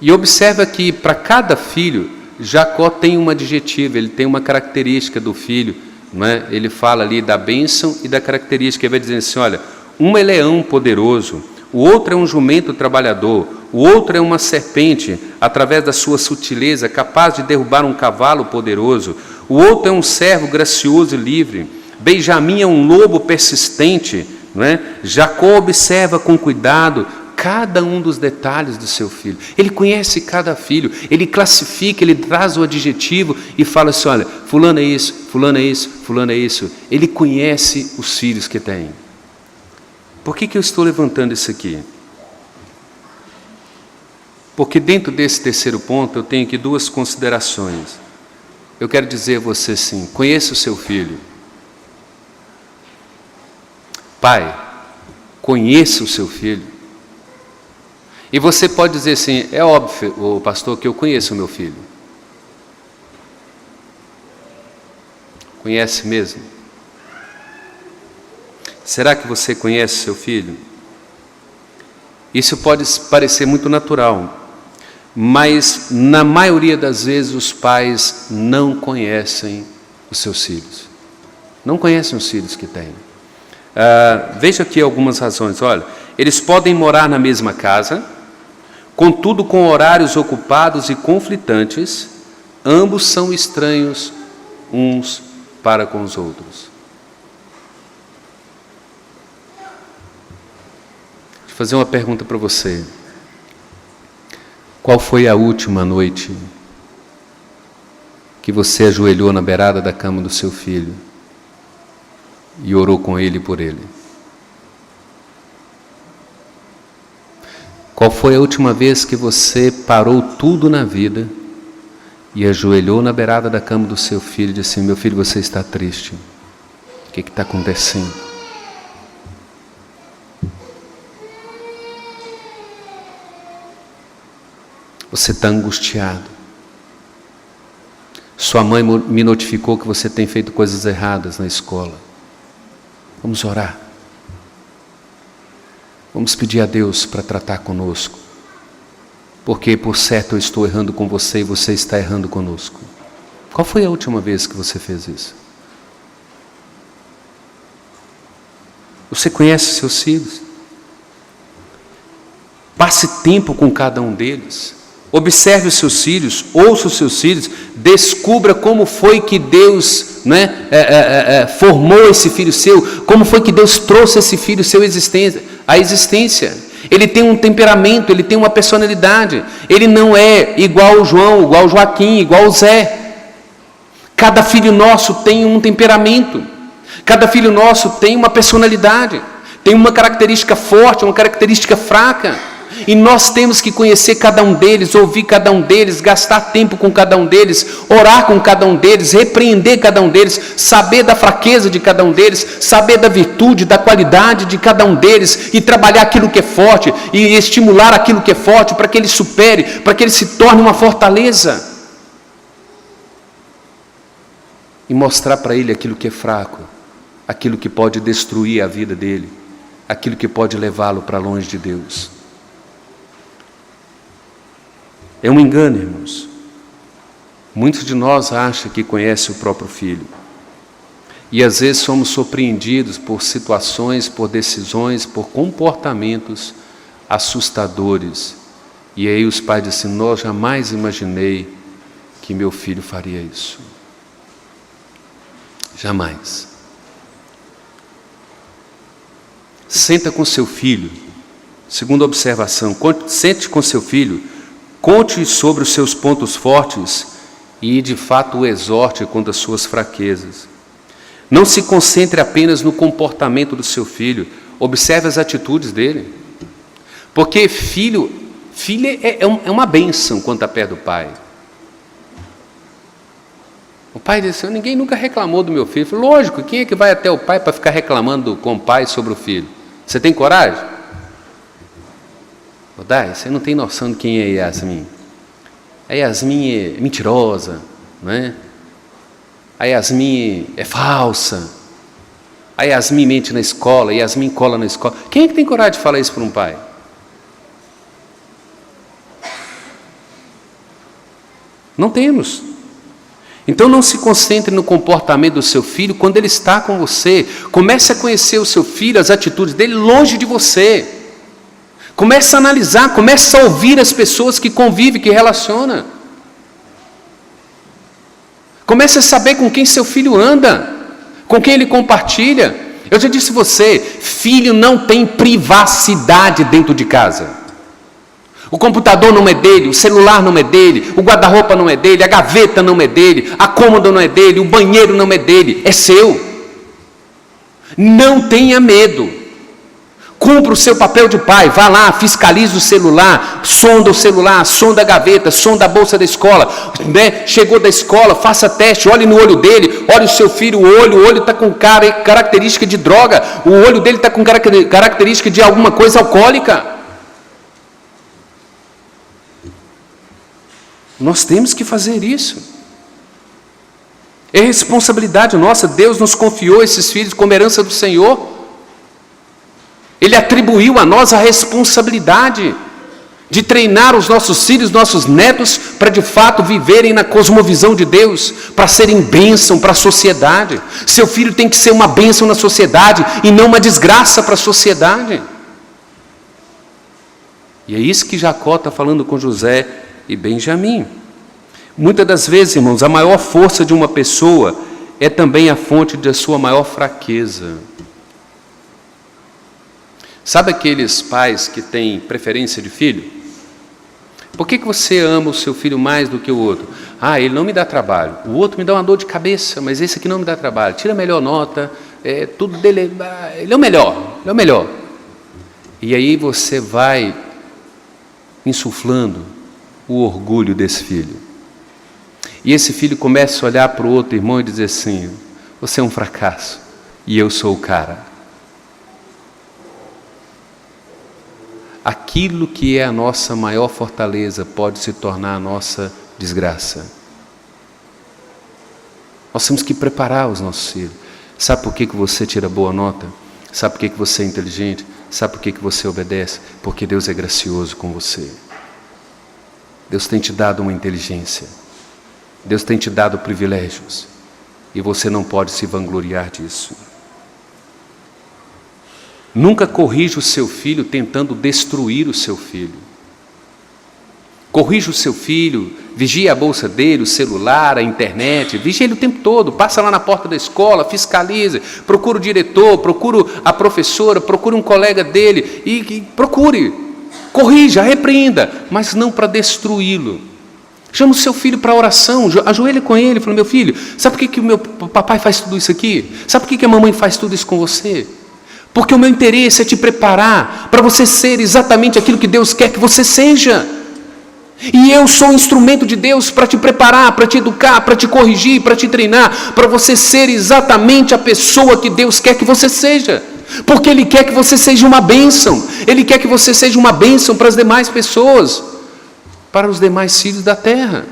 e observa que para cada filho, Jacó tem um adjetivo, ele tem uma característica do filho, não é? Ele fala ali da bênção e da característica, ele vai dizer assim, olha, um é leão poderoso, o outro é um jumento trabalhador, o outro é uma serpente, através da sua sutileza, capaz de derrubar um cavalo poderoso, o outro é um servo gracioso e livre, Benjamim é um lobo persistente, não é? Jacó observa com cuidado cada um dos detalhes do seu filho. Ele conhece cada filho, ele classifica, ele traz o adjetivo e fala assim, olha, fulano é isso, fulano é isso, fulano é isso. Ele conhece os filhos que tem. Por que eu estou levantando isso aqui? Porque dentro desse terceiro ponto eu tenho aqui duas considerações. Eu quero dizer a você assim, conheça o seu filho. Pai, conheça o seu filho. E você pode dizer assim, é óbvio, pastor, que eu conheço o meu filho. Conhece mesmo? Será que você conhece seu filho? Isso pode parecer muito natural, mas na maioria das vezes os pais não conhecem os seus filhos. Não conhecem os filhos que têm. Veja aqui algumas razões. Olha, eles podem morar na mesma casa, contudo com horários ocupados e conflitantes, ambos são estranhos uns para com os outros. Deixa eu fazer uma pergunta para você. Qual foi a última noite que você ajoelhou na beirada da cama do seu filho e orou com ele e por ele? Qual foi a última vez que você parou tudo na vida e ajoelhou na beirada da cama do seu filho e disse assim, meu filho, você está triste. O que está acontecendo? Você está angustiado. Sua mãe me notificou que você tem feito coisas erradas na escola. Vamos orar. Vamos pedir a Deus para tratar conosco. Porque por certo eu estou errando com você e você está errando conosco. Qual foi a última vez que você fez isso? Você conhece seus filhos? Passe tempo com cada um deles. Observe os seus filhos, ouça os seus filhos, descubra como foi que Deus formou esse filho seu, como foi que Deus trouxe esse filho seu à existência. Ele tem um temperamento, ele tem uma personalidade, ele não é igual o João, igual o Joaquim, igual o Zé. Cada filho nosso tem um temperamento, cada filho nosso tem uma personalidade, tem uma característica forte, uma característica fraca. E nós temos que conhecer cada um deles, ouvir cada um deles, gastar tempo com cada um deles, orar com cada um deles, repreender cada um deles, saber da fraqueza de cada um deles, saber da virtude, da qualidade de cada um deles e trabalhar aquilo que é forte e estimular aquilo que é forte para que ele supere, para que ele se torne uma fortaleza. E mostrar para ele aquilo que é fraco, aquilo que pode destruir a vida dele, aquilo que pode levá-lo para longe de Deus. É um engano, irmãos. Muitos de nós acham que conhecem o próprio filho. E às vezes somos surpreendidos por situações, por decisões, por comportamentos assustadores. E aí os pais dizem assim, nós jamais imaginei que meu filho faria isso. Jamais. Senta com seu filho, segunda observação, sente com seu filho, conte sobre os seus pontos fortes e de fato o exorte contra as suas fraquezas. Não se concentre apenas no comportamento do seu filho, observe as atitudes dele. Porque filho é uma bênção quando está perto do pai. O pai disse, ninguém nunca reclamou do meu filho. Falei, lógico, quem é que vai até o pai para ficar reclamando com o pai sobre o filho? Você tem coragem? Dai, você não tem noção de quem é Yasmin. A Yasmin é mentirosa, não é? A Yasmin é falsa. A Yasmin mente na escola, a Yasmin cola na escola. Quem é que tem coragem de falar isso para um pai? Não temos. Então não se concentre no comportamento do seu filho quando ele está com você. Comece a conhecer o seu filho, as atitudes dele longe de você. Comece a analisar, comece a ouvir as pessoas que convivem, que relaciona. Comece a saber com quem seu filho anda, com quem ele compartilha. Eu já disse a você, filho não tem privacidade dentro de casa. O computador não é dele, o celular não é dele, o guarda-roupa não é dele, a gaveta não é dele, a cômoda não é dele, o banheiro não é dele, é seu. Não tenha medo. Cumpra o seu papel de pai, vá lá, fiscalize o celular, sonda a gaveta, sonda a bolsa da escola, né? Chegou da escola, faça teste, olhe no olho dele, olhe o seu filho, o olho está com característica de droga, o olho dele está com característica de alguma coisa alcoólica. Nós temos que fazer isso. É responsabilidade nossa, Deus nos confiou esses filhos como herança do Senhor. Ele atribuiu a nós a responsabilidade de treinar os nossos filhos, nossos netos, para de fato viverem na cosmovisão de Deus, para serem bênção para a sociedade. Seu filho tem que ser uma bênção na sociedade e não uma desgraça para a sociedade. E é isso que Jacó está falando com José e Benjamim. Muitas das vezes, irmãos, a maior força de uma pessoa é também a fonte da sua maior fraqueza. Sabe aqueles pais que têm preferência de filho? Por que você ama o seu filho mais do que o outro? Ele não me dá trabalho. O outro me dá uma dor de cabeça, mas esse aqui não me dá trabalho. Tira a melhor nota, tudo dele, ele é o melhor. E aí você vai insuflando o orgulho desse filho. E esse filho começa a olhar para o outro irmão e dizer assim, você é um fracasso e eu sou o cara. Aquilo que é a nossa maior fortaleza pode se tornar a nossa desgraça. Nós temos que preparar os nossos filhos. Sabe por que você tira boa nota? Sabe por que você é inteligente? Sabe por que você obedece? Porque Deus é gracioso com você. Deus tem te dado uma inteligência. Deus tem te dado privilégios. E você não pode se vangloriar disso. Nunca corrija o seu filho tentando destruir o seu filho. Corrija o seu filho, vigie a bolsa dele, o celular, a internet, vigie ele o tempo todo, passa lá na porta da escola, fiscalize, procura o diretor, procura a professora, procura um colega dele e procure, corrija, repreenda, mas não para destruí-lo. Chama o seu filho para oração, ajoelhe com ele, fala, meu filho, sabe por que o meu papai faz tudo isso aqui? Sabe por que a mamãe faz tudo isso com você? Porque o meu interesse é te preparar para você ser exatamente aquilo que Deus quer que você seja. E eu sou um instrumento de Deus para te preparar, para te educar, para te corrigir, para te treinar, para você ser exatamente a pessoa que Deus quer que você seja. Porque Ele quer que você seja uma bênção. Ele quer que você seja uma bênção para as demais pessoas, para os demais filhos da terra.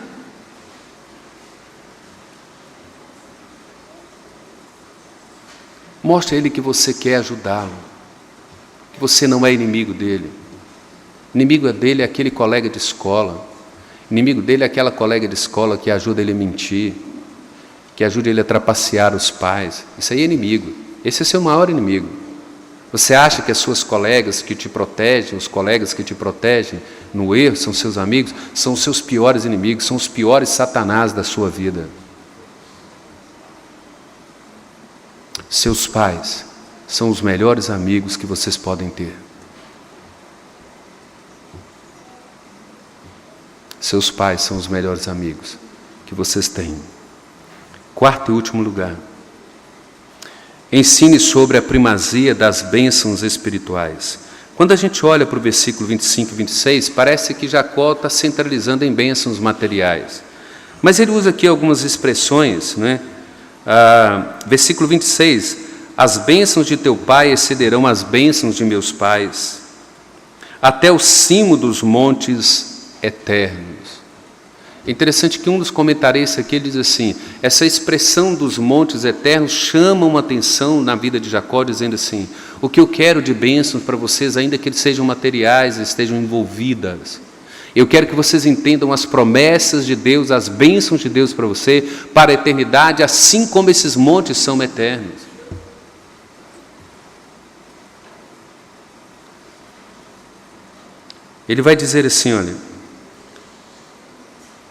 Mostre a ele que você quer ajudá-lo, que você não é inimigo dele. Inimigo dele é aquele colega de escola. Inimigo dele é aquela colega de escola que ajuda ele a mentir, que ajuda ele a trapacear os pais. Isso aí é inimigo. Esse é o seu maior inimigo. Você acha que as suas colegas que te protegem, os colegas que te protegem no erro, são seus amigos? São os seus piores inimigos, são os piores satanás da sua vida. Seus pais são os melhores amigos que vocês podem ter. Seus pais são os melhores amigos que vocês têm. Quarto e último lugar. Ensine sobre a primazia das bênçãos espirituais. Quando a gente olha para o versículo 25 e 26, parece que Jacó está centralizando em bênçãos materiais. Mas ele usa aqui algumas expressões, né? Versículo 26, as bênçãos de teu pai excederão as bênçãos de meus pais, até o cimo dos montes eternos. É interessante que um dos comentaristas aqui diz assim, essa expressão dos montes eternos chama uma atenção na vida de Jacó, dizendo assim, o que eu quero de bênçãos para vocês, ainda que eles sejam materiais, estejam envolvidas, eu quero que vocês entendam as promessas de Deus, as bênçãos de Deus para você, para a eternidade, assim como esses montes são eternos. Ele vai dizer assim, olha,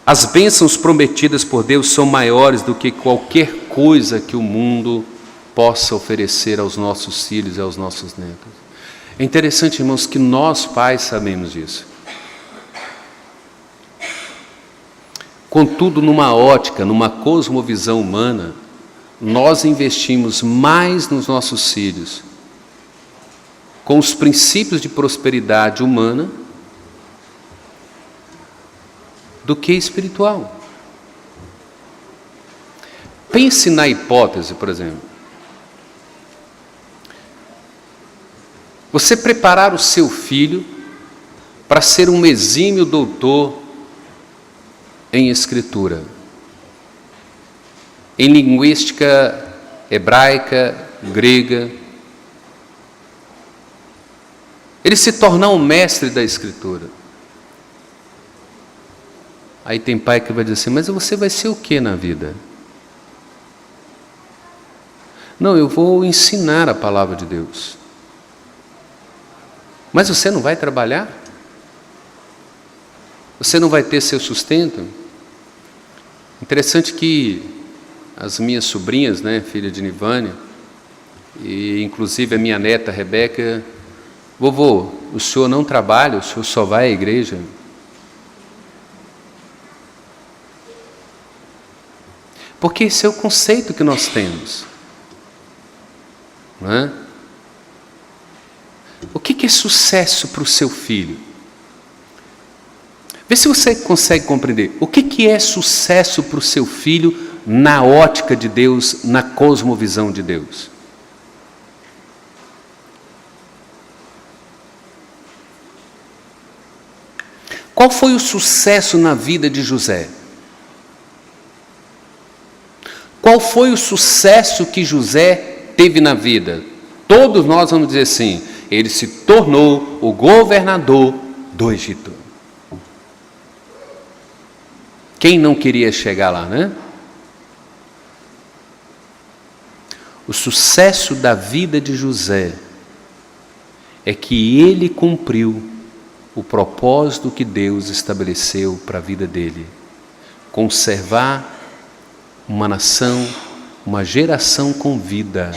as bênçãos prometidas por Deus são maiores do que qualquer coisa que o mundo possa oferecer aos nossos filhos e aos nossos netos. É interessante, irmãos, que nós pais sabemos disso. Contudo, numa ótica, numa cosmovisão humana, nós investimos mais nos nossos filhos com os princípios de prosperidade humana do que espiritual. Pense na hipótese, por exemplo. Você preparar o seu filho para ser um exímio doutor em escritura, em linguística hebraica, grega. Ele se tornar um mestre da escritura. Aí tem pai que vai dizer assim, mas você vai ser o que na vida? Não, eu vou ensinar a palavra de Deus. Mas você não vai trabalhar? Você não vai ter seu sustento? Interessante que as minhas sobrinhas, né, filha de Nivânia, e inclusive a minha neta Rebeca, vovô, o senhor não trabalha, o senhor só vai à igreja? Porque esse é o conceito que nós temos. Não é? O que é sucesso para o seu filho? Vê se você consegue compreender. O que é sucesso para o seu filho na ótica de Deus, na cosmovisão de Deus? Qual foi o sucesso na vida de José? Qual foi o sucesso que José teve na vida? Todos nós vamos dizer assim, ele se tornou o governador do Egito. Quem não queria chegar lá, né? O sucesso da vida de José é que ele cumpriu o propósito que Deus estabeleceu para a vida dele. Conservar uma nação, uma geração com vida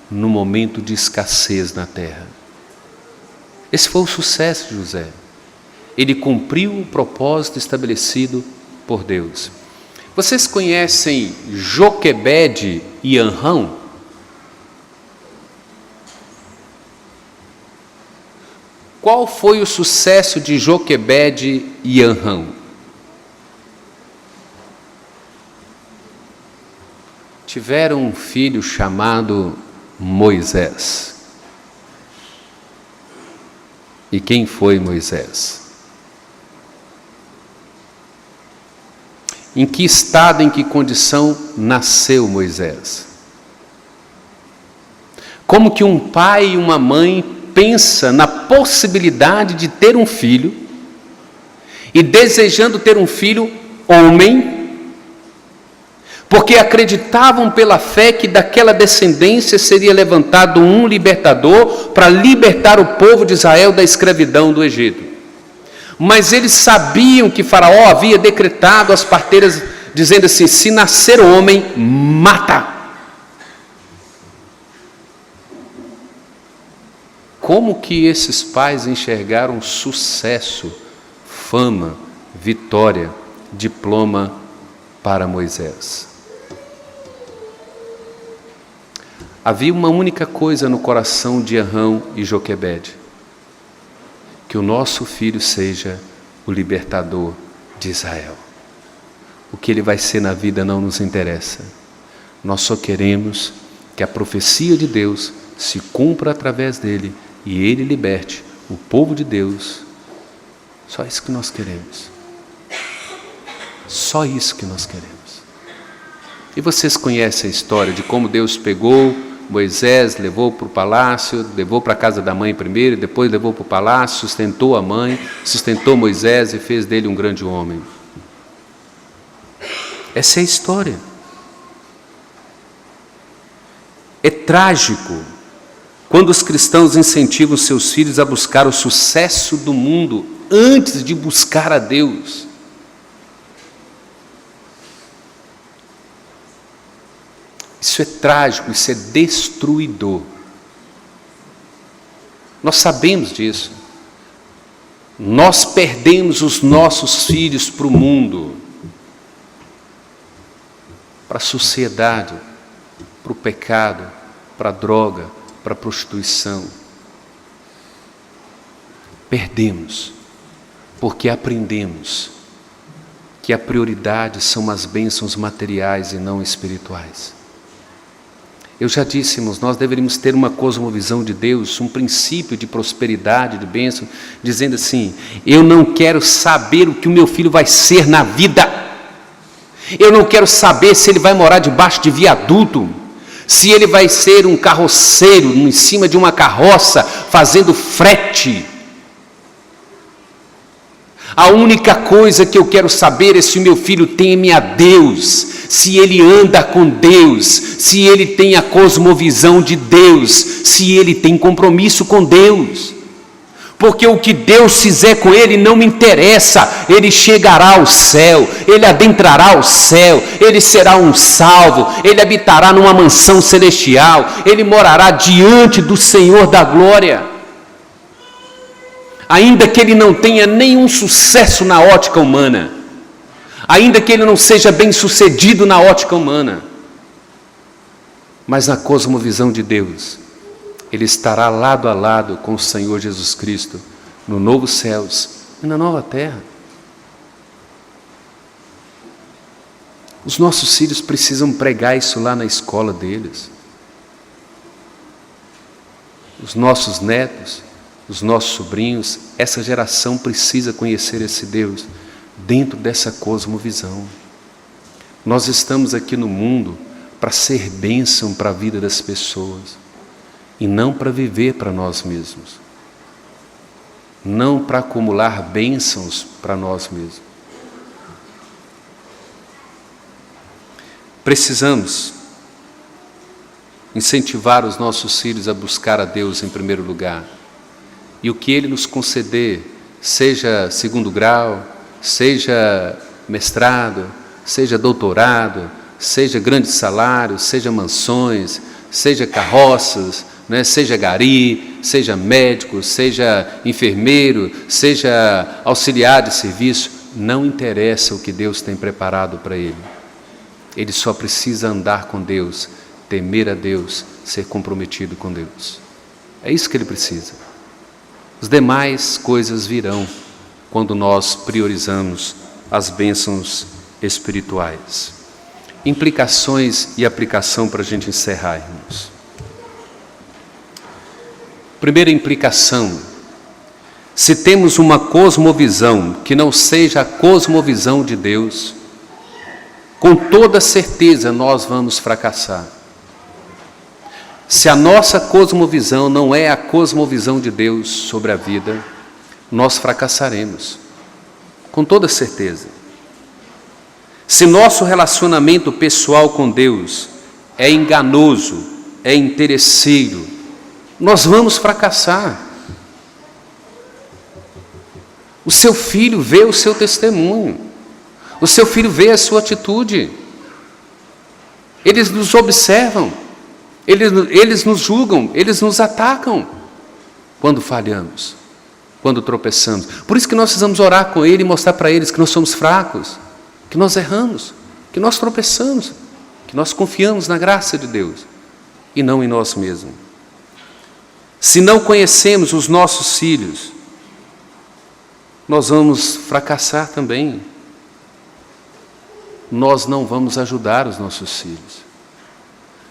no momento de escassez na terra. Esse foi o sucesso de José. Ele cumpriu o propósito estabelecido por Deus. Vocês conhecem Joquebede e Anrão? Qual foi o sucesso de Joquebede e Anrão? Tiveram um filho chamado Moisés. E quem foi Moisés? Em que estado, em que condição nasceu Moisés? Como que um pai e uma mãe pensa na possibilidade de ter um filho e desejando ter um filho homem, porque acreditavam pela fé que daquela descendência seria levantado um libertador para libertar o povo de Israel da escravidão do Egito. Mas eles sabiam que Faraó havia decretado às parteiras, dizendo assim: se nascer homem, mata. Como que esses pais enxergaram sucesso, fama, vitória, diploma para Moisés? Havia uma única coisa no coração de Arão e Joquebede: que o nosso filho seja o libertador de Israel. O que ele vai ser na vida não nos interessa. Nós só queremos que a profecia de Deus se cumpra através dele e ele liberte o povo de Deus. Só isso que nós queremos. Só isso que nós queremos. E vocês conhecem a história de como Deus pegou Moisés, levou para o palácio, levou para a casa da mãe primeiro, depois levou para o palácio, sustentou a mãe, sustentou Moisés e fez dele um grande homem. Essa é a história. É trágico quando os cristãos incentivam seus filhos a buscar o sucesso do mundo antes de buscar a Deus. Isso é trágico, isso é destruidor. Nós sabemos disso. Nós perdemos os nossos filhos para o mundo, para a sociedade, para o pecado, para a droga, para a prostituição. Perdemos, porque aprendemos que a prioridade são as bênçãos materiais e não espirituais. Eu já disse, irmãos, nós deveríamos ter uma cosmovisão de Deus, um princípio de prosperidade, de bênção, dizendo assim: eu não quero saber o que o meu filho vai ser na vida. Eu não quero saber se ele vai morar debaixo de viaduto, se ele vai ser um carroceiro em cima de uma carroça fazendo frete. A única coisa que eu quero saber é se o meu filho teme a Deus, se ele anda com Deus, se ele tem a cosmovisão de Deus, se ele tem compromisso com Deus. Porque o que Deus fizer com ele não me interessa. Ele chegará ao céu, ele adentrará ao céu, ele será um salvo, ele habitará numa mansão celestial, ele morará diante do Senhor da glória. Ainda que ele não tenha nenhum sucesso na ótica humana, ainda que ele não seja bem sucedido na ótica humana, mas na cosmovisão de Deus, ele estará lado a lado com o Senhor Jesus Cristo, no novo céus e na nova terra. Os nossos filhos precisam pregar isso lá na escola deles. Os nossos netos, os nossos sobrinhos, essa geração precisa conhecer esse Deus dentro dessa cosmovisão. Nós estamos aqui no mundo para ser bênção para a vida das pessoas e não para viver para nós mesmos, não para acumular bênçãos para nós mesmos. Precisamos incentivar os nossos filhos a buscar a Deus em primeiro lugar. E o que Ele nos conceder, seja segundo grau, seja mestrado, seja doutorado, seja grandes salários, seja mansões, seja carroças, né? Seja gari, seja médico, seja enfermeiro, seja auxiliar de serviço, não interessa o que Deus tem preparado para ele. Ele só precisa andar com Deus, temer a Deus, ser comprometido com Deus. É isso que ele precisa. As demais coisas virão quando nós priorizamos as bênçãos espirituais. Implicações e aplicação para a gente encerrar, irmãos. Primeira implicação: se temos uma cosmovisão que não seja a cosmovisão de Deus, com toda certeza nós vamos fracassar. Se a nossa cosmovisão não é a cosmovisão de Deus sobre a vida, nós fracassaremos, com toda certeza. Se nosso relacionamento pessoal com Deus é enganoso, é interesseiro, nós vamos fracassar. O seu filho vê o seu testemunho, o seu filho vê a sua atitude, eles nos observam, eles nos julgam, eles nos atacam quando falhamos, quando tropeçamos. Por isso que nós precisamos orar com ele e mostrar para eles que nós somos fracos, que nós erramos, que nós tropeçamos, que nós confiamos na graça de Deus e não em nós mesmos. Se não conhecemos os nossos filhos, nós vamos fracassar também. Nós não vamos ajudar os nossos filhos.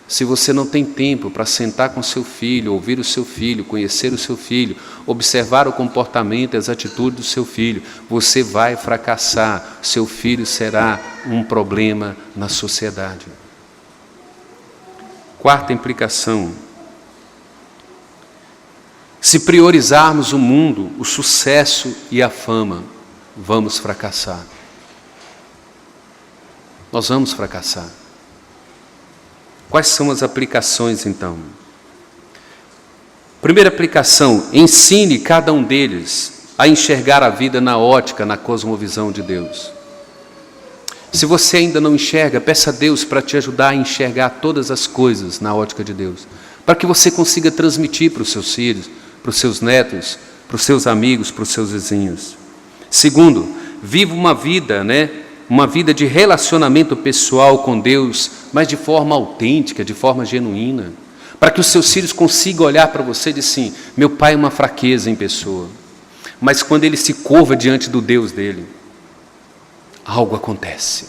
Se você não tem tempo para sentar com seu filho, ouvir o seu filho, conhecer o seu filho, observar o comportamento e as atitudes do seu filho, você vai fracassar. Seu filho será um problema na sociedade. Quarta implicação: se priorizarmos o mundo, o sucesso e a fama, vamos fracassar. Nós vamos fracassar. Quais são as aplicações, então? Primeira aplicação: ensine cada um deles a enxergar a vida na ótica, na cosmovisão de Deus. Se você ainda não enxerga, peça a Deus para te ajudar a enxergar todas as coisas na ótica de Deus, para que você consiga transmitir para os seus filhos, para os seus netos, para os seus amigos, para os seus vizinhos. Segundo, viva uma vida, uma vida de relacionamento pessoal com Deus, mas de forma autêntica, de forma genuína, para que os seus filhos consigam olhar para você e dizer assim: meu pai é uma fraqueza em pessoa, mas quando ele se curva diante do Deus dele, algo acontece.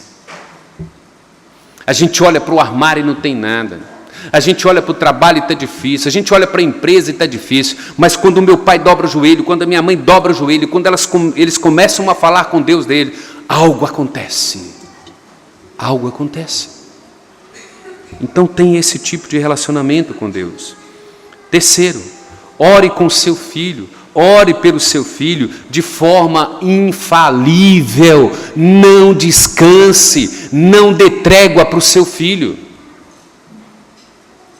A gente olha para o armário e não tem nada, a gente olha para o trabalho e está difícil, a gente olha para a empresa e está difícil, mas quando o meu pai dobra o joelho, quando a minha mãe dobra o joelho, quando eles começam a falar com Deus dele, algo acontece. Algo acontece. Então tem esse tipo de relacionamento com Deus. Terceiro, ore com seu filho, ore pelo seu filho de forma infalível. Não descanse, não dê trégua para o seu filho.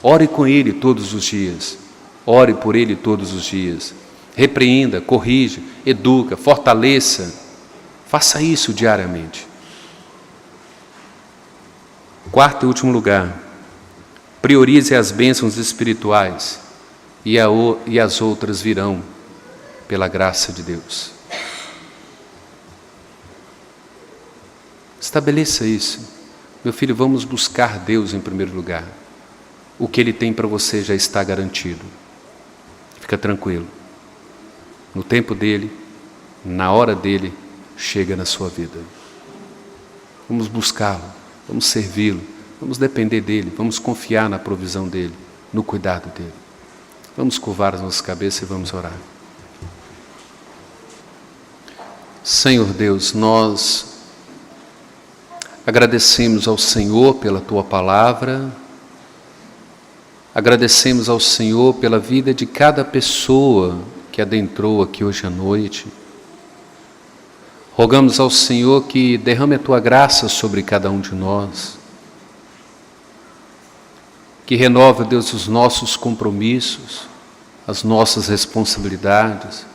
Ore com ele todos os dias, ore por ele todos os dias. Repreenda, corrija, educa, fortaleça. Faça isso diariamente. Quarto e último lugar, priorize as bênçãos espirituais e as outras virão pela graça de Deus. Estabeleça isso. Meu filho, vamos buscar Deus em primeiro lugar. O que Ele tem para você já está garantido. Fica tranquilo. No tempo dEle, na hora dEle, chega na sua vida. Vamos buscá-lo, vamos servi-lo, vamos depender dEle, vamos confiar na provisão dEle, no cuidado dEle. Vamos curvar as nossas cabeças e vamos orar. Senhor Deus, nós agradecemos ao Senhor pela Tua palavra, agradecemos ao Senhor pela vida de cada pessoa que adentrou aqui hoje à noite. Rogamos ao Senhor que derrame a Tua graça sobre cada um de nós, que renove, Deus, os nossos compromissos, as nossas responsabilidades,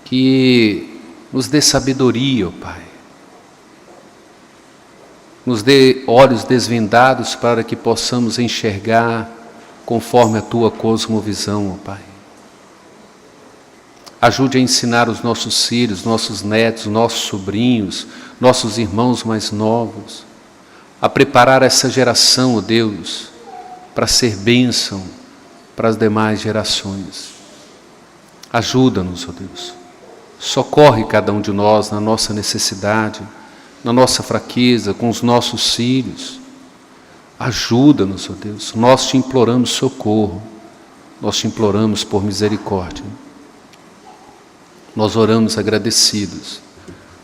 que nos dê sabedoria, ó Pai, nos dê olhos desvendados para que possamos enxergar conforme a Tua cosmovisão, ó Pai. Ajude a ensinar os nossos filhos, nossos netos, nossos sobrinhos, nossos irmãos mais novos, a preparar essa geração, ó Deus, para ser bênção para as demais gerações. Ajuda-nos, ó Deus. Socorre cada um de nós na nossa necessidade, na nossa fraqueza, com os nossos filhos. Ajuda-nos, ó Deus. Nós te imploramos socorro. Nós te imploramos por misericórdia. Nós oramos agradecidos,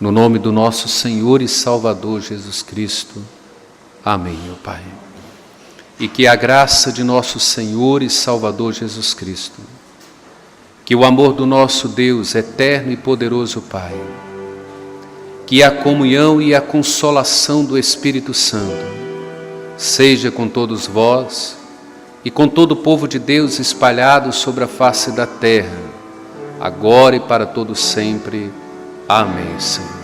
no nome do nosso Senhor e Salvador Jesus Cristo. Amém, ó Pai. E que a graça de nosso Senhor e Salvador Jesus Cristo, que o amor do nosso Deus, eterno e poderoso Pai, que a comunhão e a consolação do Espírito Santo seja com todos vós e com todo o povo de Deus espalhado sobre a face da terra, agora e para todo sempre. Amém, Senhor.